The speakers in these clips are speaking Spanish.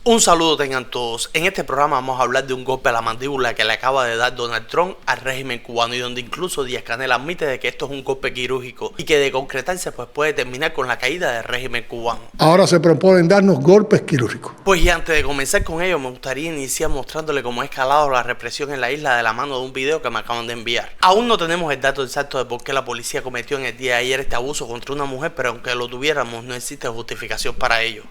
Un saludo tengan todos. En este programa vamos a hablar de un golpe a la mandíbula que le acaba de dar Donald Trump al régimen cubano y donde incluso Díaz-Canel admite de que esto es un golpe quirúrgico y que de concretarse pues puede terminar con la caída del régimen cubano. Ahora se proponen darnos golpes quirúrgicos. Pues y antes de comenzar con ello me gustaría iniciar mostrándole cómo ha escalado la represión en la isla de la mano de un video que me acaban de enviar. Aún no tenemos el dato exacto de por qué la policía cometió en el día de ayer este abuso contra una mujer, pero aunque lo tuviéramos no existe justificación para ello.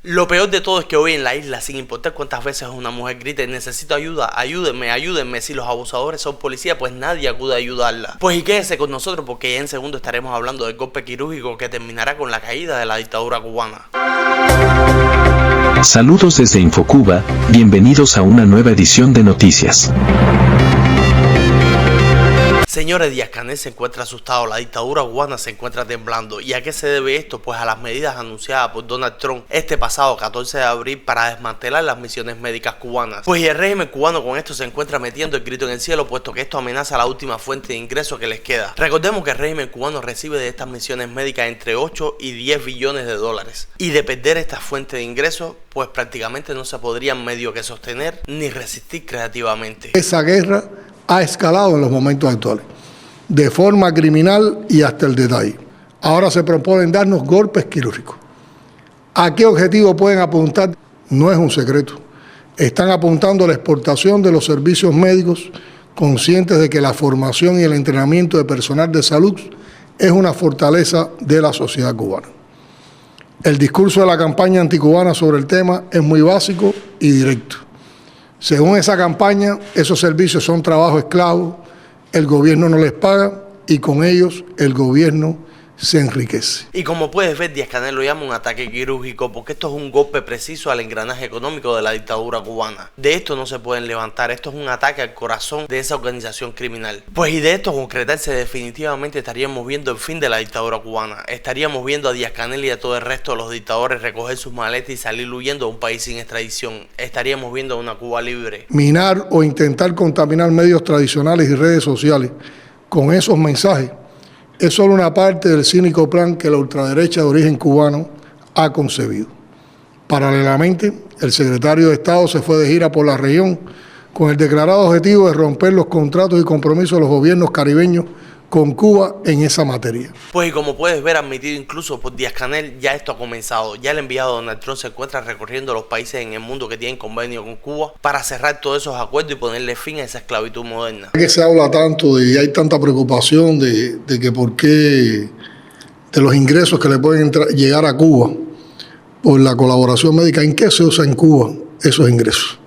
Lo peor de todo es que hoy en la isla, sin importar cuántas veces una mujer grite necesito ayuda, ayúdenme, si los abusadores son policías, pues nadie acude a ayudarla. Pues y quédese con nosotros porque ya en segundo estaremos hablando del golpe quirúrgico que terminará con la caída de la dictadura cubana. Saludos desde Infocuba, bienvenidos a una nueva edición de Noticias. Señores, Díaz-Canel se encuentra asustado, la dictadura cubana se encuentra temblando. ¿Y a qué se debe esto? Pues a las medidas anunciadas por Donald Trump este pasado 14 de abril para desmantelar las misiones médicas cubanas. Pues y el régimen cubano con esto se encuentra metiendo el grito en el cielo, puesto que esto amenaza la última fuente de ingresos que les queda. Recordemos que el régimen cubano recibe de estas misiones médicas entre 8 y 10 billones de dólares. Y de perder esta fuente de ingresos, pues prácticamente no se podrían medio que sostener ni resistir creativamente. Esa guerra ha escalado en los momentos actuales, de forma criminal y hasta el detalle. Ahora se proponen darnos golpes quirúrgicos. ¿A qué objetivo pueden apuntar? No es un secreto. Están apuntando a la exportación de los servicios médicos, conscientes de que la formación y el entrenamiento de personal de salud es una fortaleza de la sociedad cubana. El discurso de la campaña anticubana sobre el tema es muy básico y directo. Según esa campaña, esos servicios son trabajo esclavo, el gobierno no les paga y con ellos el gobierno se enriquece. Y como puedes ver, Díaz-Canel lo llama un ataque quirúrgico porque esto es un golpe preciso al engranaje económico de la dictadura cubana. De esto no se pueden levantar, esto es un ataque al corazón de esa organización criminal. Pues y de esto concretarse definitivamente estaríamos viendo el fin de la dictadura cubana. Estaríamos viendo a Díaz-Canel y a todo el resto de los dictadores recoger sus maletas y salir huyendo a un país sin extradición. Estaríamos viendo una Cuba libre. Minar o intentar contaminar medios tradicionales y redes sociales con esos mensajes es solo una parte del cínico plan que la ultraderecha de origen cubano ha concebido. Paralelamente, el secretario de Estado se fue de gira por la región con el declarado objetivo de romper los contratos y compromisos de los gobiernos caribeños con Cuba en esa materia. Pues y como puedes ver, admitido incluso por Díaz-Canel, ya esto ha comenzado. Ya el enviado Donald Trump se encuentra recorriendo los países en el mundo que tienen convenio con Cuba para cerrar todos esos acuerdos y ponerle fin a esa esclavitud moderna. Que se habla tanto y hay tanta preocupación de que por qué, de los ingresos que le pueden llegar a Cuba por la colaboración médica. ¿En qué se usa en Cuba esos ingresos?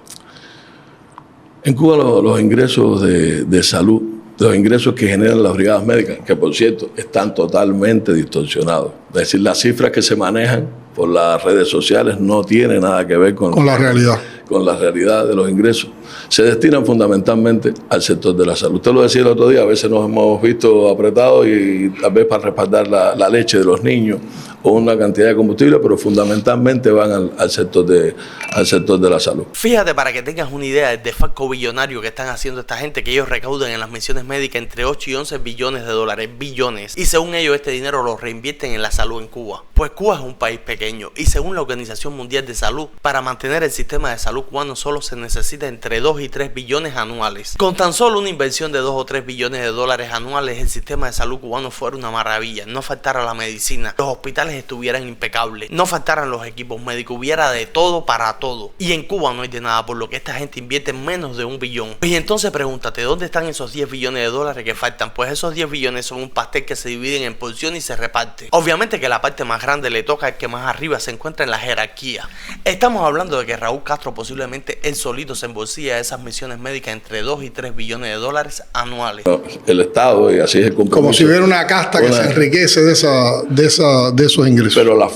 En Cuba los ingresos de salud, los ingresos que generan las brigadas médicas, que por cierto están totalmente distorsionados. Es decir, las cifras que se manejan por las redes sociales no tienen nada que ver con la realidad. Con la realidad de los ingresos. Se destinan fundamentalmente al sector de la salud. Usted lo decía el otro día, a veces nos hemos visto apretados y tal vez para respaldar la leche de los niños o una cantidad de combustible, pero fundamentalmente van al sector de la salud. Fíjate, para que tengas una idea del desfalco billonario que están haciendo esta gente, que ellos recaudan en las misiones médicas entre 8 y 11 billones de dólares, billones, y según ellos este dinero lo reinvierten en la salud en Cuba. Pues Cuba es un país pequeño y según la Organización Mundial de Salud, para mantener el sistema de salud cubano solo se necesita entre 2 y 3 billones anuales. Con tan solo una inversión de 2 o 3 billones de dólares anuales, el sistema de salud cubano fuera una maravilla, no faltara la medicina, los hospitales hospitales estuvieran impecables, no faltaran los equipos médicos, hubiera de todo para todo. Y en Cuba no hay de nada, por lo que esta gente invierte menos de $1 billón. Y entonces pregúntate, ¿dónde están esos 10 billones de dólares que faltan? Pues esos 10 billones son un pastel que se dividen en porciones y se reparte. Obviamente que la parte más grande le toca al que más arriba se encuentra en la jerarquía. Estamos hablando de que Raúl Castro posiblemente él solito se embolsilla esas misiones médicas entre 2 y 3 billones de dólares anuales. El Estado, y así es el compromiso. Como si hubiera una casta que se enriquece de esos ingresos. Pero la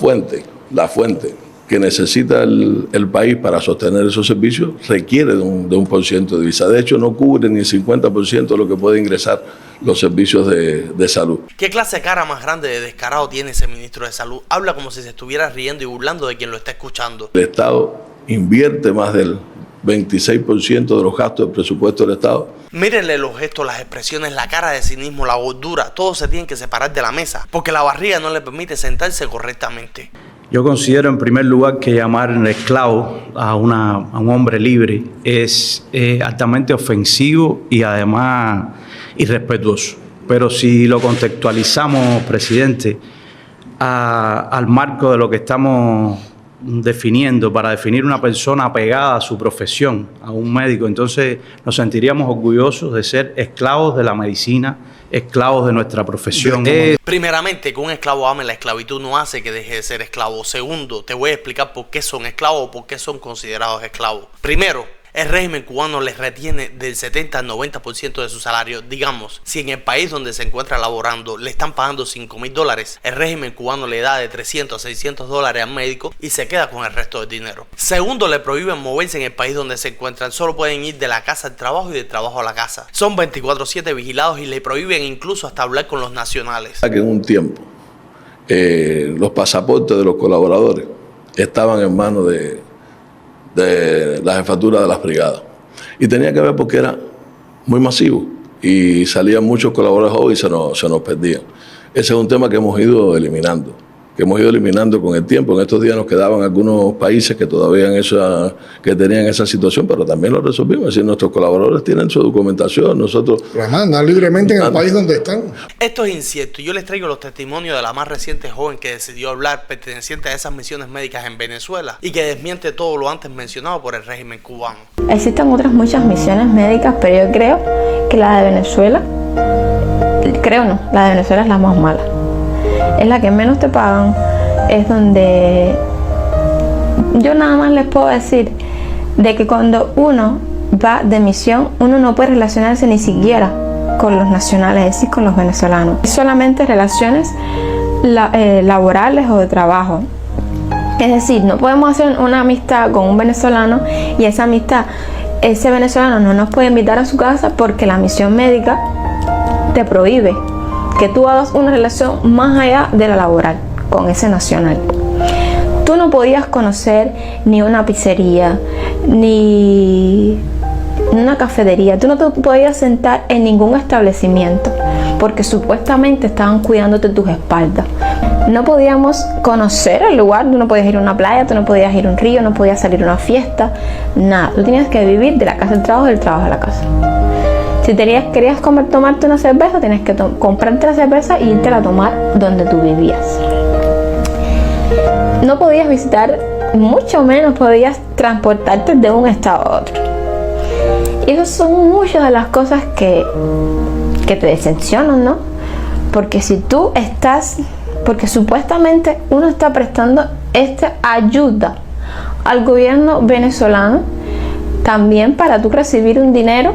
fuente que necesita el país para sostener esos servicios requiere de un por ciento de divisa. De hecho, no cubre ni el 50% de lo que puede ingresar los servicios de salud. ¿Qué clase de cara más grande de descarado tiene ese ministro de salud? Habla como si se estuviera riendo y burlando de quien lo está escuchando. El Estado invierte más del 26% de los gastos del presupuesto del Estado. Mírenle los gestos, las expresiones, la cara de cinismo, la gordura, todos se tienen que separar de la mesa, porque la barriga no le permite sentarse correctamente. Yo considero en primer lugar que llamar esclavo a un hombre libre es altamente ofensivo y además irrespetuoso. Pero si lo contextualizamos, presidente, al marco de lo que estamos definiendo, para definir una persona apegada a su profesión, a un médico, entonces nos sentiríamos orgullosos de ser esclavos de la medicina, esclavos de nuestra profesión. Primeramente, que un esclavo ame la esclavitud no hace que deje de ser esclavo. Segundo, te voy a explicar por qué son esclavos o por qué son considerados esclavos. Primero, el régimen cubano les retiene del 70 al 90% de su salario. Digamos, si en el país donde se encuentra laborando le están pagando $5,000, el régimen cubano le da de $300 a $600 al médico y se queda con el resto del dinero. Segundo, le prohíben moverse en el país donde se encuentran. Solo pueden ir de la casa al trabajo y del trabajo a la casa. Son 24/7 vigilados y le prohíben incluso hasta hablar con los nacionales. Que en un tiempo los pasaportes de los colaboradores estaban en manos de la jefatura de las brigadas. Y tenía que ver porque era muy masivo y salían muchos colaboradores jóvenes y se nos perdían. Ese es un tema que hemos ido eliminando con el tiempo. En estos días nos quedaban algunos países que todavía que tenían esa situación, pero también lo resolvimos. Es decir, nuestros colaboradores tienen su documentación, nosotros... La mandan libremente en el país donde están. Esto es incierto. Yo les traigo los testimonios de la más reciente joven que decidió hablar, perteneciente a esas misiones médicas en Venezuela, y que desmiente todo lo antes mencionado por el régimen cubano. Existen otras muchas misiones médicas, pero yo creo que la de Venezuela, la de Venezuela es la más mala. Es la que menos te pagan, es donde yo nada más les puedo decir de que cuando uno va de misión, uno no puede relacionarse ni siquiera con los nacionales, es decir, con los venezolanos. Es solamente relaciones laborales o de trabajo. Es decir, no podemos hacer una amistad con un venezolano y esa amistad, ese venezolano no nos puede invitar a su casa porque la misión médica te prohíbe que tú hagas una relación más allá de la laboral con ese nacional. Tú no podías conocer ni una pizzería, ni una cafetería. Tú no te podías sentar en ningún establecimiento porque supuestamente estaban cuidándote tus espaldas. No podíamos conocer el lugar, tú no podías ir a una playa, tú no podías ir a un río, no podías salir a una fiesta, nada. Tú tenías que vivir de la casa al trabajo, del trabajo a la casa. Si querías tomarte una cerveza, tenías que comprarte la cerveza y irte a tomar donde tú vivías. No podías visitar, mucho menos podías transportarte de un estado a otro. Y esas son muchas de las cosas que te decepcionan, ¿no? Porque porque supuestamente uno está prestando esta ayuda al gobierno venezolano, también para tú recibir un dinero,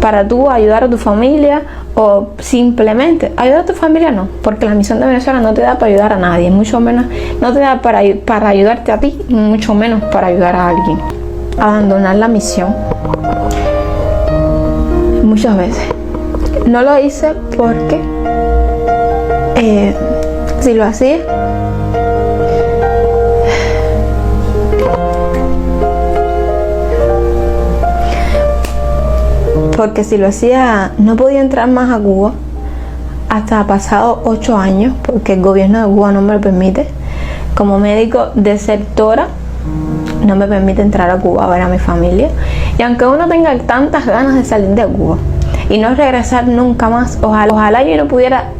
para tú ayudar a tu familia o simplemente ayudar a tu familia, no, porque la misión de Venezuela no te da para ayudar a nadie, mucho menos no te da para ayudarte a ti, mucho menos para ayudar a alguien. Abandonar la misión muchas veces. No lo hice porque si lo hacía no podía entrar más a Cuba hasta pasado 8 años, porque el gobierno de Cuba no me lo permite. Como médico desertora no me permite entrar a Cuba a ver a mi familia, y aunque uno tenga tantas ganas de salir de Cuba y no regresar nunca más, ojalá yo no pudiera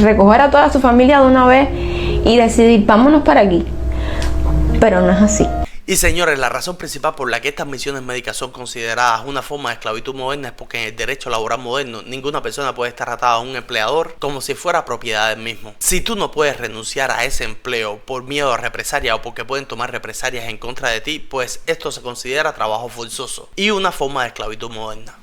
recoger a toda su familia de una vez y decidir, vámonos para aquí. Pero no es así. Y señores, la razón principal por la que estas misiones médicas son consideradas una forma de esclavitud moderna es porque en el derecho laboral moderno ninguna persona puede estar atada a un empleador como si fuera propiedad del mismo. Si tú no puedes renunciar a ese empleo por miedo a represalia o porque pueden tomar represalias en contra de ti, pues esto se considera trabajo forzoso y una forma de esclavitud moderna.